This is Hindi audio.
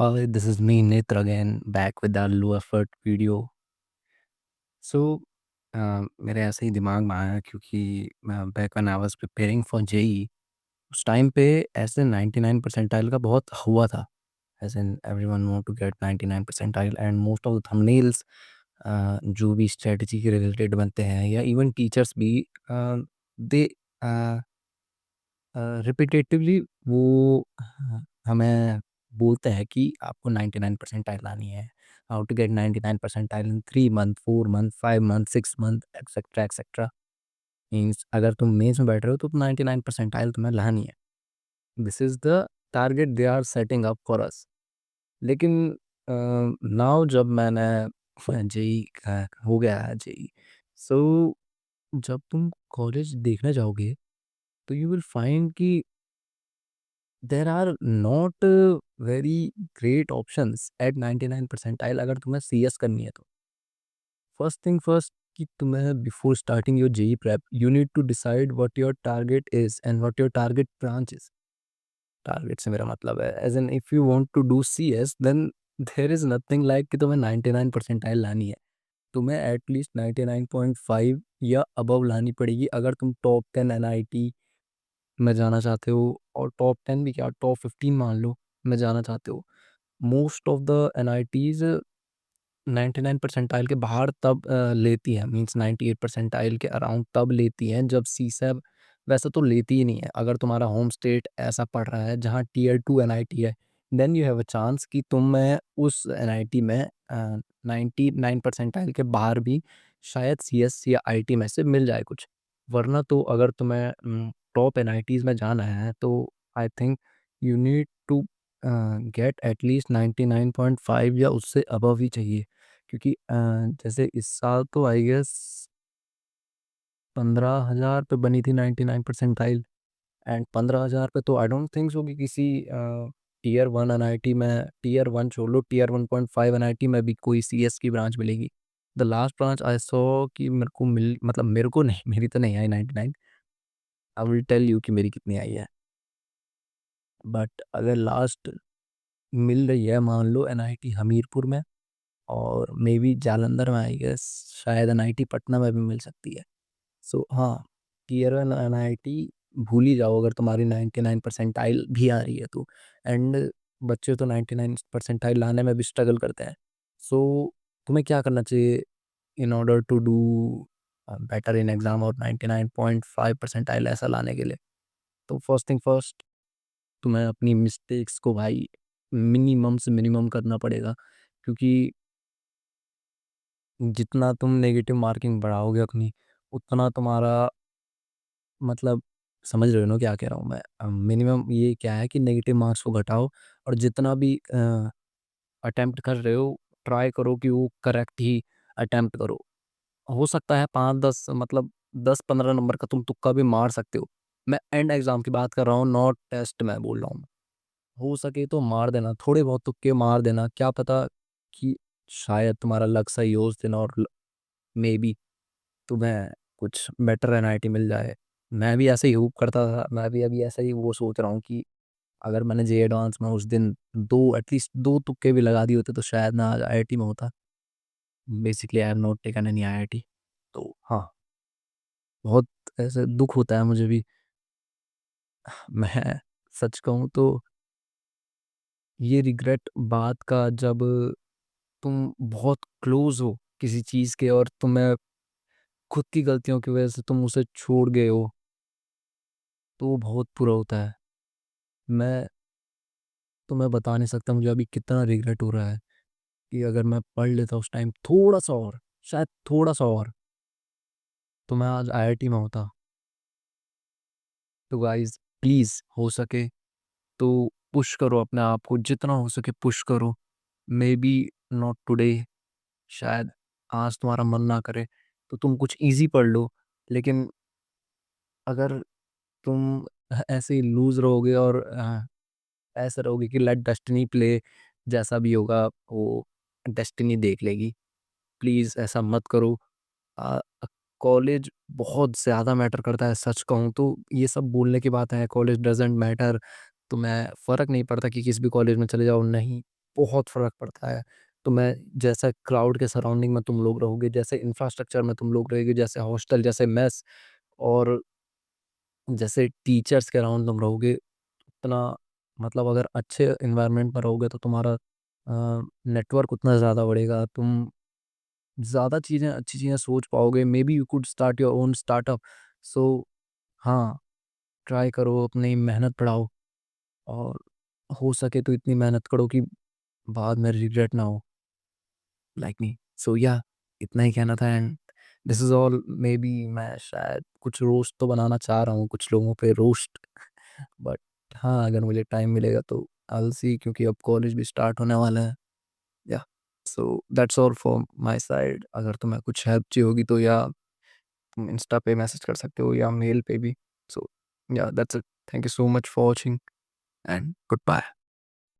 Hi, this is me, Nitr, again, back with that low effort video. So, मेरे ऐसे ही दिमाग में आया क्योंकि back when I was preparing for JEE उस टाइम पे ऐसे 99 परसेंटाइल का बहुत हुआ था, as in everyone want to get 99 percentile and most of the thumbnails जो भी स्ट्रेटजी के रिलेटेड बनते हैं या इवन टीचर्स भी दे रिपीटेटिवली वो हमें बोलते हैं कि आपको 99 परसेंटाइल लानी है, how to get 99 percentile in 3 month, 4 month, 5 month, 6 month etcetera etcetera. Means अगर तुम मेंस में बैठ रहे हो तो 99 परसेंटाइल तुम्हें लानी है। This is the target they are setting up for us. लेकिन नाउ जब मैंने जेईई का हो गया है जेईई, सो जब तुम कॉलेज देखने जाओगे तो यू विल फाइंड कि there are not very great options at 99 percentile अगर तुम्हें सीएस करनी है तो। फर्स्ट थिंग फर्स्ट कि तुम्हें before starting your JEE prep you need to decide what your target is and what your target branch is. Target से मेरा मतलब है as in if you want to do CS then there is nothing like कि तुम्हें 99 परसेंटाइल लानी है। तुम्हें एटलीस्ट 99.5 या अबव लानी पड़ेगी अगर तुम टॉप 10 एनआईटी में जाना चाहते हो, और टॉप 10 भी क्या, टॉप 15 मान लो में जाना चाहते हो। Most of the NITs 99 percentile के बाहर तब लेती है, मींस 98 परसेंटाइल के अराउंड तब लेती हैं जब सीसैब वैसे तो लेती ही नहीं है। अगर तुम्हारा होम स्टेट ऐसा पड़ रहा है जहाँ टियर 2 एनआईटी है, then you have a chance कि तुम्हें उस एनआईटी में 99 परसेंटाइल के बाहर भी शायद सीएस या आईटी में से मिल जाए कुछ। वरना तो अगर तुम्हें टॉप एनआईटीज़ में जाना है तो I think you need to get at least 99.5 या उससे अबव ही चाहिए। क्योंकि जैसे इस साल तो आई गेस 15,000 पे बनी थी 99 परसेंटाइल, एंड 15,000 पे तो आई डोंट थिंक सो कि किसी टियर 1 एनआईटी में, टियर 1 छोड़ लो, टियर 1.5 एनआईटी में भी कोई सीएस की ब्रांच मिलेगी। The last branch I saw कि मेरे को मिल, मतलब मेरे को नहीं, मेरी तो नहीं आई 99। आई विल टेल यू कि मेरी कितनी आई है। बट अगर लास्ट मिल रही है मान लो एनआईटी हमीरपुर में और मे बी जालंधर में, आई गेस शायद एनआईटी पटना में भी मिल सकती है। सो हाँ, टियर 1 एनआईटी भूल ही जाओ अगर तुम्हारी 99 परसेंटाइल भी आ रही है तो। एंड बच्चे तो 99 परसेंटाइल लाने में भी स्ट्रगल करते हैं। सो तुम्हें क्या करना चाहिए in order to do better in exam और 99.5 परसेंटाइल ऐसा लाने के लिए? तो फर्स्ट थिंग फर्स्ट, तुम्हें अपनी मिस्टेक्स को भाई मिनिमम से मिनिमम करना पड़ेगा। क्योंकि जितना तुम नेगेटिव मार्किंग बढ़ाओगे अपनी, उतना तुम्हारा, मतलब समझ रहे हो ना क्या कह रहा हूँ मैं। मिनिमम ये क्या है कि नेगेटिव मार्क्स को घटाओ, और जितना भी अटेम्प्ट कर रहे हो ट्राई करो कि वो करेक्ट ही अटेम्प्ट करो। हो सकता है 5-10, मतलब 10-15 नंबर का तुम तुक्का भी मार सकते हो। मैं एंड एग्जाम की बात कर रहा हूँ, नॉट टेस्ट में बोल रहा हूँ। हो सके तो मार देना, थोड़े बहुत तुक्के मार देना, क्या पता कि शायद तुम्हारा लक सही हो उस दिन और मे बी तुम्हें कुछ बेटर एनआईटी मिल जाए। मैं भी ऐसे ही होप करता था, मैं भी अभी ऐसा ही वो सोच रहा हूँ कि अगर मैंने जे एडवांस में उस दिन दो, एटलीस्ट दो तुक्के भी लगा दिए होते तो शायद मैं आज आईआईटी में होता। Basically I have not taken any IIT. तो हाँ, बहुत ऐसे दुख होता है मुझे भी। मैं सच कहूँ तो ये रिग्रेट बात का, जब तुम बहुत क्लोज हो किसी चीज़ के और तुम्हें खुद की गलतियों की वजह से तुम उसे छोड़ गए हो, तो वो बहुत बुरा होता है। मैं तुम्हें बता नहीं सकता मुझे अभी कितना रिग्रेट हो रहा है कि अगर मैं पढ़ लेता उस टाइम थोड़ा सा और, शायद थोड़ा सा और, तो मैं आज आईआईटी में होता। तो गाइस प्लीज़ हो सके तो पुश करो अपने आप को, जितना हो सके पुश करो। मे बी नॉट टुडे, शायद आज तुम्हारा मन ना करे तो तुम कुछ इजी पढ़ लो। लेकिन अगर तुम ऐसे ही लूज रहोगे और ऐसे रहोगे कि लेट डेस्टिनी प्ले, जैसा भी होगा वो डेस्टिनी देख लेगी, प्लीज़ ऐसा मत करो। अ, कॉलेज बहुत ज़्यादा मैटर करता है, सच कहूँ तो ये सब बोलने की बात है, कॉलेज डज़न्ट मैटर, तुम्हें फ़र्क नहीं पड़ता कि किस भी कॉलेज में चले जाओ, नहीं। बहुत फ़र्क पड़ता है। तो मैं जैसा क्राउड के सराउंडिंग में तुम लोग रहोगे, जैसे इंफ्रास्ट्रक्चर में तुम लोग रहोगे, जैसे हॉस्टल, जैसे मेस और जैसे टीचर्स के अराउंड तुम रहोगे, उतना मतलब अगर अच्छे एनवायरनमेंट में रहोगे तो तुम्हारा नेटवर्क उतना ज़्यादा बढ़ेगा, तुम ज़्यादा चीज़ें अच्छी चीज़ें सोच पाओगे, maybe you could start your own startup. So हाँ, ट्राई करो, अपनी मेहनत बढ़ाओ और हो सके तो इतनी मेहनत करो कि बाद में रिग्रेट ना हो, लाइक मी। सो या इतना ही कहना था and this is all. May be मैं शायद कुछ रोस्ट तो बनाना चाह रहा हूँ कुछ लोगों पे रोस्ट, बट हाँ, अगर मुझे टाइम मिलेगा तो आई विल सी, क्योंकि अब कॉलेज भी स्टार्ट होने वाला है। या so that's all from my side. अगर तुम्हें कुछ हेल्प चाहिए होगी तो या तुम इंस्टा पे मैसेज कर सकते हो या मेल पे भी। सो या that's it. Thank you so much for watching and good bye.